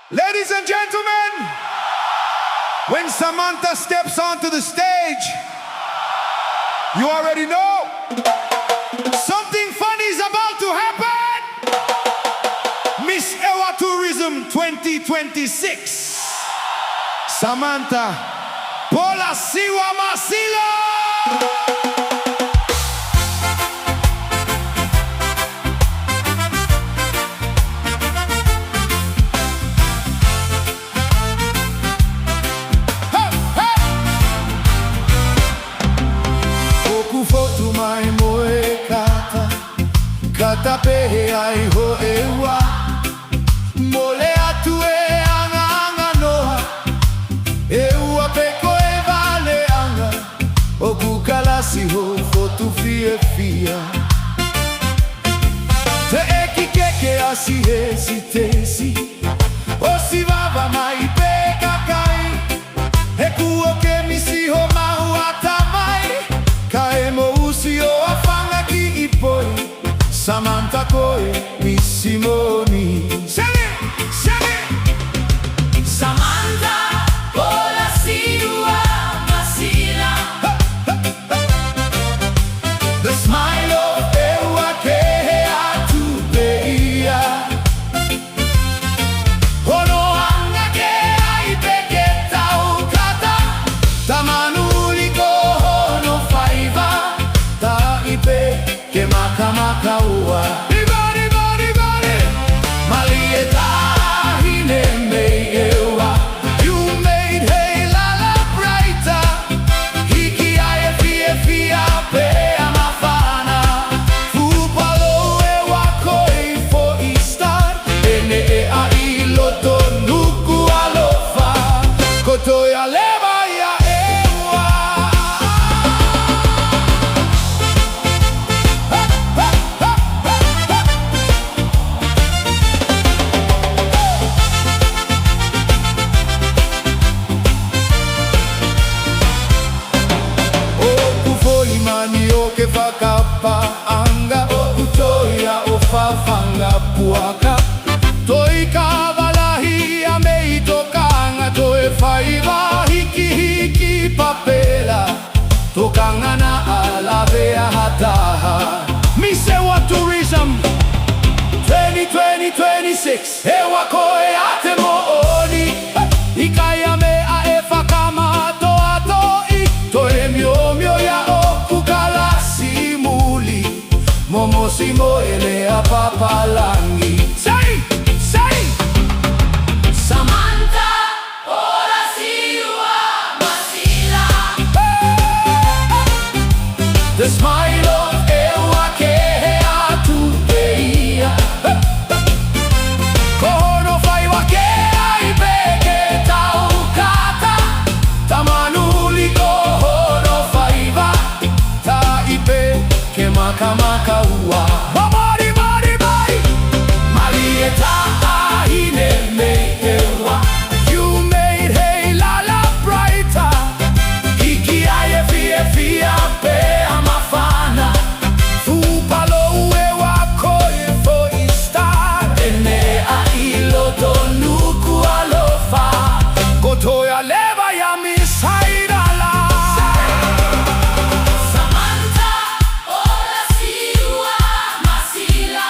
Ladies and gentlemen, when Samantha steps onto the stage, you already know something funny is about to happen. Miss Eua Tourism 2026. Samantha, Pola, Siua, Masila. Fotu mai moe kata, kata pehee ai ho ʻEua. Mole atu e anga anga noa, ʻEua pe Koe Vale'Anga. Oku kalasi ho fotu fiefia. Te eki Keke asi he siteisi, o vaiva mai pe kakai. He kua ke Misi homau atamai. Fanga ki poi, Samantha Koe, Misi moni. Samantha, Pola, Siua, Masila. The smile of Eua Kehe atu peia. Hono anga ke ai pe ketau Kata. Manu Hono faiva. Taa'i ke maka Malie Eua. You made Heilala brighter. Hiki fiefia mafana. ʻEua Koe for Easter. Nuku'alofa. Kotoya leva ya Eua. Fakapa'anga, utoia o fanga puaka. Toi kavalahia mei tokanga, toe faiva hiki papela. Tokanga na alavea hataha. Miss Eua Tourism 2026. Eua Koe ate mo'oni. Ikaya me a fakamato atoi. Toe miomio ya oku kalasi muli. Momosimo elea papalangi. Say! Samantha, Pola, Siua, Masila. The smile of Eua Kehe atu peia. Hono faiva ke ai pe ketau Kata. Manu Hono faiva. Taa'i ke maka ua. Malie Taa'i me Eua. You made Heilala brighter. Hiki fiefia mafana. ʻEua Koe for Easter. Nuku'alofa. Kotoya leva ya Miss Heilala. Samantha, Pola, Siua, Masila.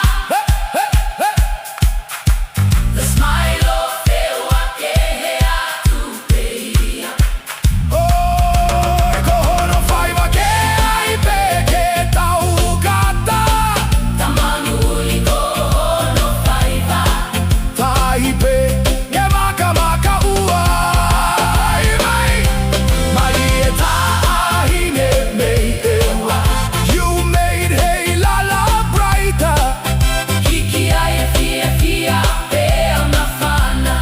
The smile of Eua Kehe atu peia. Hono faiva ke ai pe ketau Kata. Manu Hono faiva. Taa'i ke maka ua. Malie Taa'i me Eua. You made Heilala brighter. Hiki fiefia mafana.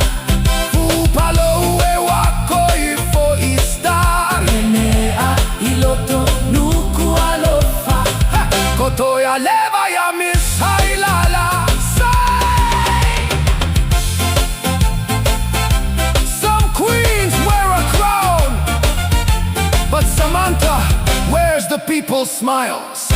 ʻEua Koe for Easter. Nuku'alofa. Kotoya leva ya Miss Heilala. Some queens wear a crown, but Samantha wears the people's smiles.